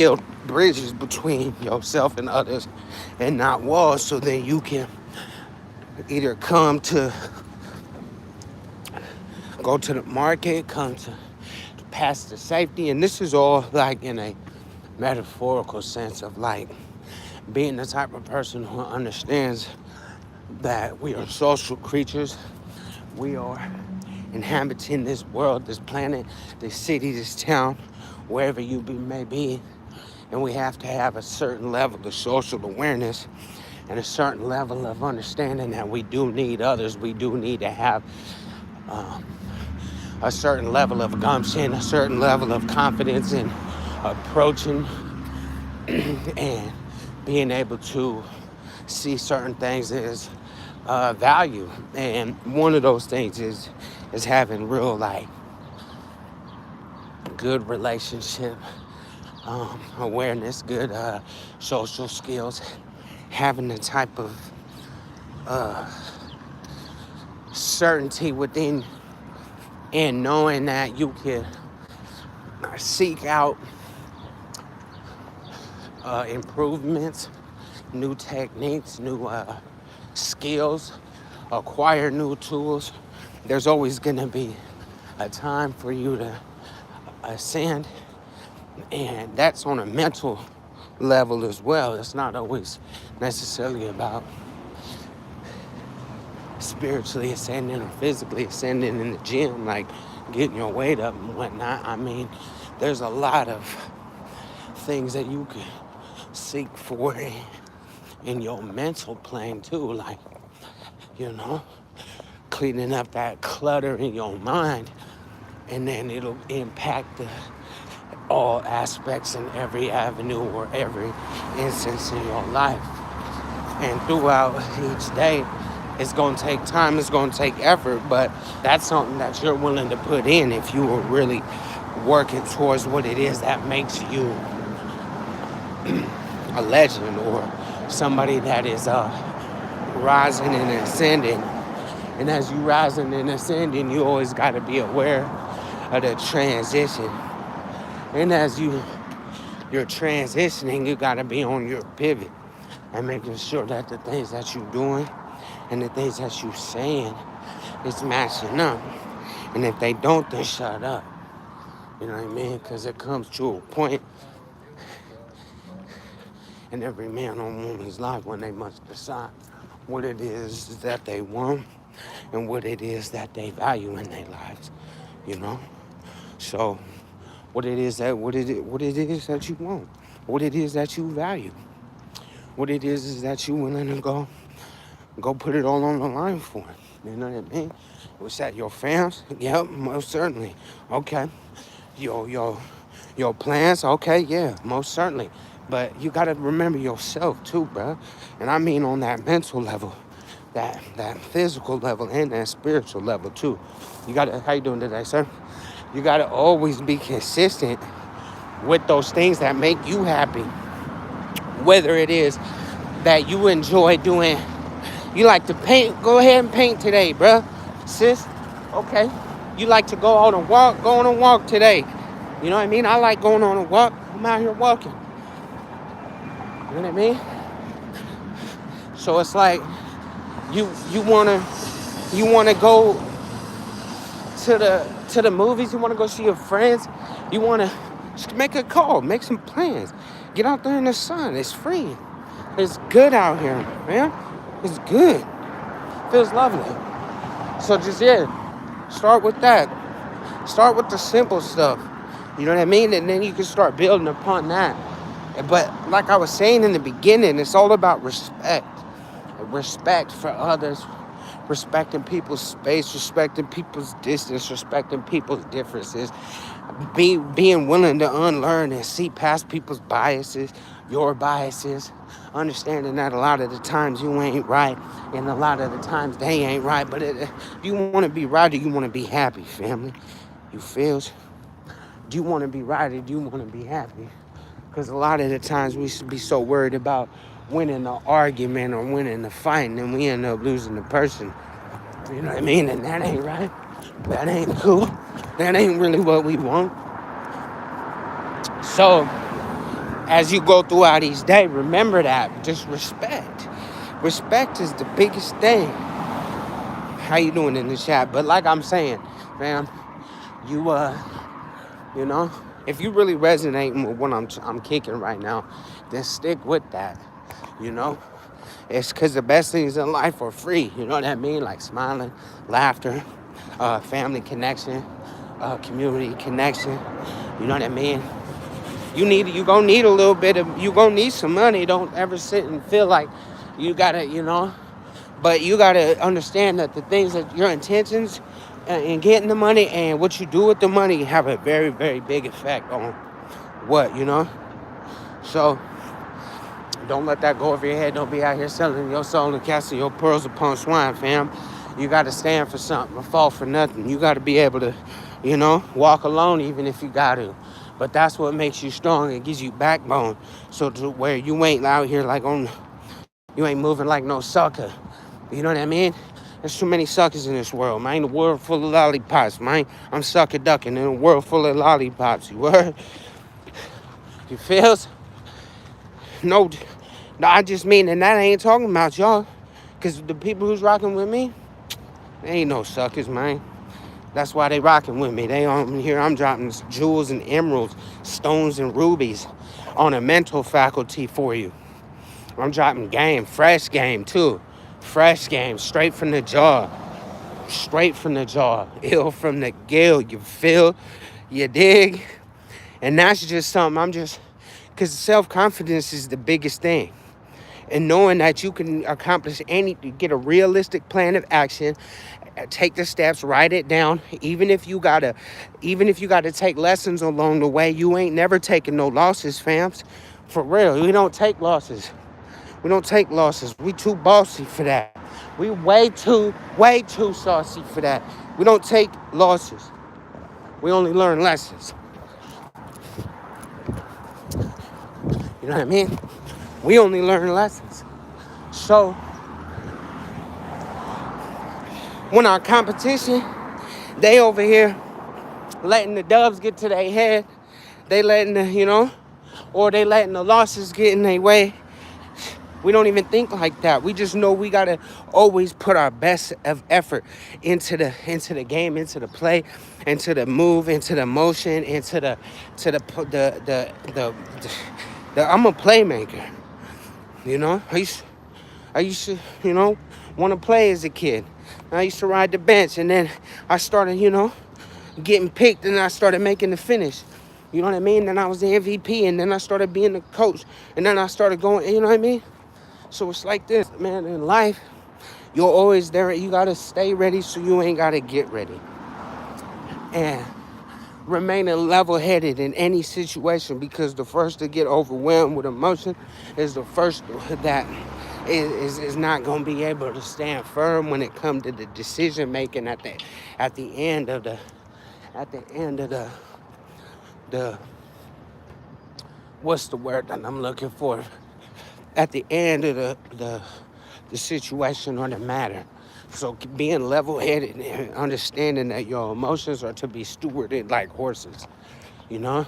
build bridges between yourself and others and not walls, so then you can either go to the market, come to pass the safety. And this is all like in a metaphorical sense of like being the type of person who understands that we are social creatures. We are inhabiting this world, this planet, this city, this town, wherever may be. And we have to have a certain level of social awareness and a certain level of understanding that we do need others. We do need to have um, a certain level of gumption, a certain level of confidence in approaching and being able to see certain things as value. And one of those things is having real like good relationship awareness, good social skills, having the type of certainty within and knowing that you can seek out improvements, new techniques, new skills, acquire new tools. There's always going to be a time for you to ascend, and that's on a mental level as well. It's not always necessarily about spiritually ascending or physically ascending in the gym, like getting your weight up and whatnot. I mean, there's a lot of things that you can seek for in your mental plane too, like, you know, cleaning up that clutter in your mind, and then it'll impact all aspects in every avenue or every instance in your life. And throughout each day, it's going to take time, it's going to take effort, but that's something that you're willing to put in if you are really working towards what it is that makes you a legend or somebody that is rising and ascending. And as you rising and ascending, you always got to be aware of the transition. And as you're transitioning, you got to be on your pivot and making sure that the things that you're doing and the things that you're saying is matching up. And if they don't, then shut up. You know what I mean? Because it comes to a point in every man or woman's life when they must decide what it is that they want and what it is that they value in their lives, you know? So what it is that you want, what it is that you value, what it is that you willing to go put it all on the line for. You know what I mean? Was that your fams? Yep, most certainly. Okay. Your plans? Okay, yeah, most certainly. But you gotta remember yourself too, bro. And I mean on that mental level, that physical level, and that spiritual level too. You gotta, how you doing today, sir? You gotta always be consistent with those things that make you happy. Whether it is that you enjoy doing, you like to paint, go ahead and paint today, bruh. Sis, okay. You like to go on a walk today. You know what I mean? I like going on a walk. I'm out here walking. You know what I mean? So it's like you wanna go to the movies, you wanna go see your friends, you wanna just make a call, make some plans. Get out there in the sun. It's free. It's good out here, man. It's good. Feels lovely. So just, start with that. Start with the simple stuff. You know what I mean? And then you can start building upon that. But like I was saying in the beginning, it's all about respect. Respect for others. Respecting people's space. Respecting people's distance. Respecting people's differences. Being willing to unlearn and see past people's biases. Your biases. Understanding that a lot of the times you ain't right. And a lot of the times they ain't right. But if you want to be right or you want to be happy, family? You feels? Do you want to be right or do you want to be happy? Because a lot of the times we should be so worried about winning the argument or winning the fight, and then we end up losing the person. You know what I mean? And that ain't right. That ain't cool. That ain't really what we want. So as you go throughout each day, remember that. Just respect. Respect is the biggest thing. How you doing in the chat? But like I'm saying, fam, you you know, if you really resonating with what I'm kicking right now, then stick with that. You know, it's because the best things in life are free. You know what I mean? Like smiling, laughter, family connection, community connection. You know what I mean? You gonna need a little bit of, you gonna need some money. Don't ever sit and feel like you gotta, but you gotta understand that the things that your intentions in getting the money and what you do with the money have a very, very big effect on what, So don't let that go over your head. Don't be out here selling your soul and casting your pearls upon swine, fam. You gotta stand for something or fall for nothing. You gotta be able to, walk alone even if you gotta. But that's what makes you strong. It gives you backbone. So to where you ain't out here you ain't moving like no sucker. You know what I mean? There's too many suckers in this world, man. The world full of lollipops, man. I'm sucker ducking in a world full of lollipops. You heard? You feels? No, I just mean, and that I ain't talking about y'all. Because the people who's rocking with me, they ain't no suckers, man. That's why they rocking with me. They on here, I'm dropping jewels and emeralds, stones and rubies on a mental faculty for you. I'm dropping game, fresh game too. Fresh game, straight from the jaw. Straight from the jaw. Ill from the gill, you feel? You dig? And that's just something because self-confidence is the biggest thing. And knowing that you can accomplish anything, get a realistic plan of action, take the steps, write it down. Even if you gotta take lessons along the way, you ain't never taking no losses, fams. For real, we don't take losses. We don't take losses. We too bossy for that. We way too saucy for that. We don't take losses. We only learn lessons. You know what I mean? We only learn lessons. So, when our competition, they over here letting the dubs get to their head, they letting or they letting the losses get in their way. We don't even think like that. We just know we gotta always put our best of effort into the game, into the play, into the move, into the motion, into the I'm a playmaker. I used to, want to play as a kid. I used to ride the bench, and then I started, getting picked, and I started making the finish. You know what I mean? Then I was the MVP, and then I started being the coach, and then I started going, you know what I mean? So it's like this, man. In life, you're always there. You got to stay ready so you ain't got to get ready. And remaining level-headed in any situation, because the first to get overwhelmed with emotion is the first that is not going to be able to stand firm when it comes to the decision making at the end of the what's the word that I'm looking for, at the end of the situation or the matter. So being level-headed and understanding that your emotions are to be stewarded like horses, You know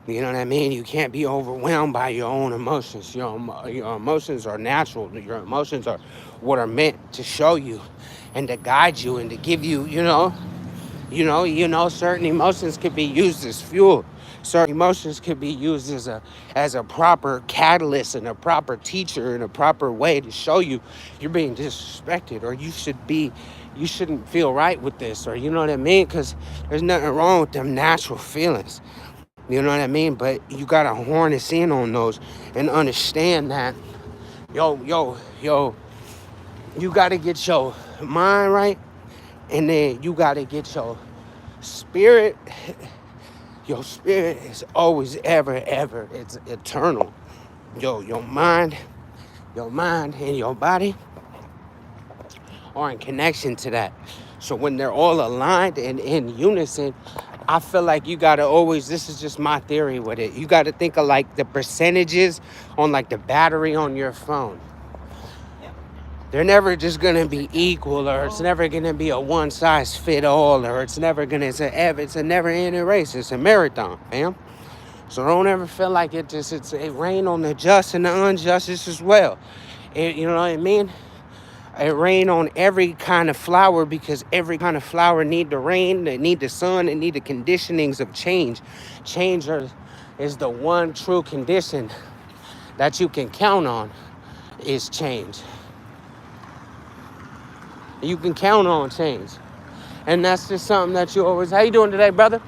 what I mean? You can't be overwhelmed by your own emotions. Your emotions are natural. Your emotions are what are meant to show you and to guide you and to give you, certain emotions could be used as fuel. Certain emotions could be used as a proper catalyst and a proper teacher and a proper way to show you you're being disrespected, or you shouldn't feel right with this, or you know what I mean? Because there's nothing wrong with them natural feelings. You know what I mean? But you gotta horn us in on those and understand that, you gotta get your mind right, and then you gotta get your spirit. Your spirit is always, ever, it's eternal. Your mind and your body are in connection to that. So when they're all aligned and in unison, I feel like you gotta always, this is just my theory with it, you gotta think of like the percentages on like the battery on your phone. They're never just gonna be equal, or it's never gonna be a one size fit all, or it's a never ending race. It's a marathon, fam. So don't ever feel like it rain on the just and the unjust as well. You know what I mean? It rain on every kind of flower because every kind of flower need the rain, they need the sun, they need the conditionings of change. Change is the one true condition that you can count on is change. You can count on change. And that's just something that you always, how you doing today, brother?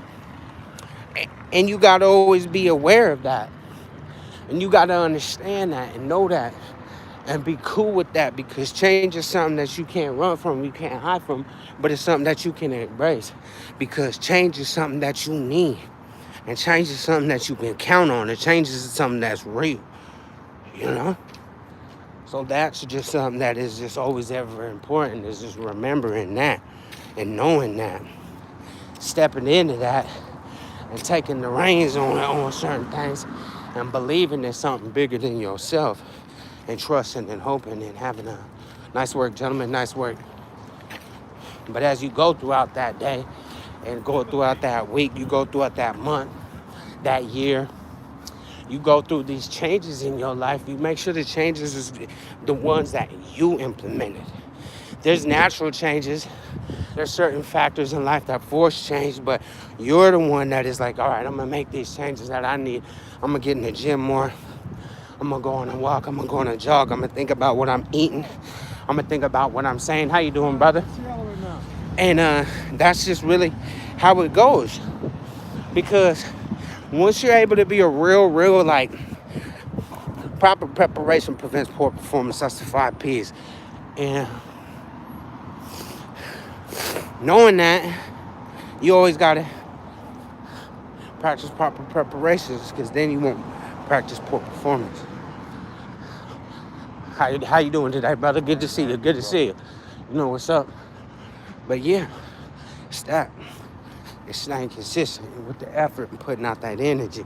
And you got to always be aware of that. And you got to understand that and know that and be cool with that, because change is something that you can't run from, you can't hide from, but it's something that you can embrace, because change is something that you need. And change is something that you can count on. And change is something that's real, you know? So that's just something that is just always ever important, is just remembering that and knowing that, stepping into that and taking the reins on certain things and believing there's something bigger than yourself and trusting and hoping and having a nice work, gentlemen, nice work. But as you go throughout that day and go throughout that week, you go throughout that month, that year, you go through these changes in your life, you make sure the changes is the ones that you implemented. There's natural changes. There's certain factors in life that force change, but you're the one that is like, all right, I'm going to make these changes that I need. I'm going to get in the gym more. I'm going to go on a walk. I'm going to go on a jog. I'm going to think about what I'm eating. I'm going to think about what I'm saying. How you doing, brother? And that's just really how it goes. Because once you're able to be a real, like, proper preparation prevents poor performance. That's the 5 Ps. And knowing that, you always got to practice proper preparations, because then you won't practice poor performance. How you doing today, brother? Good to see you. Good to see you. You know what's up. But yeah, it's that. It's staying consistent with the effort and putting out that energy.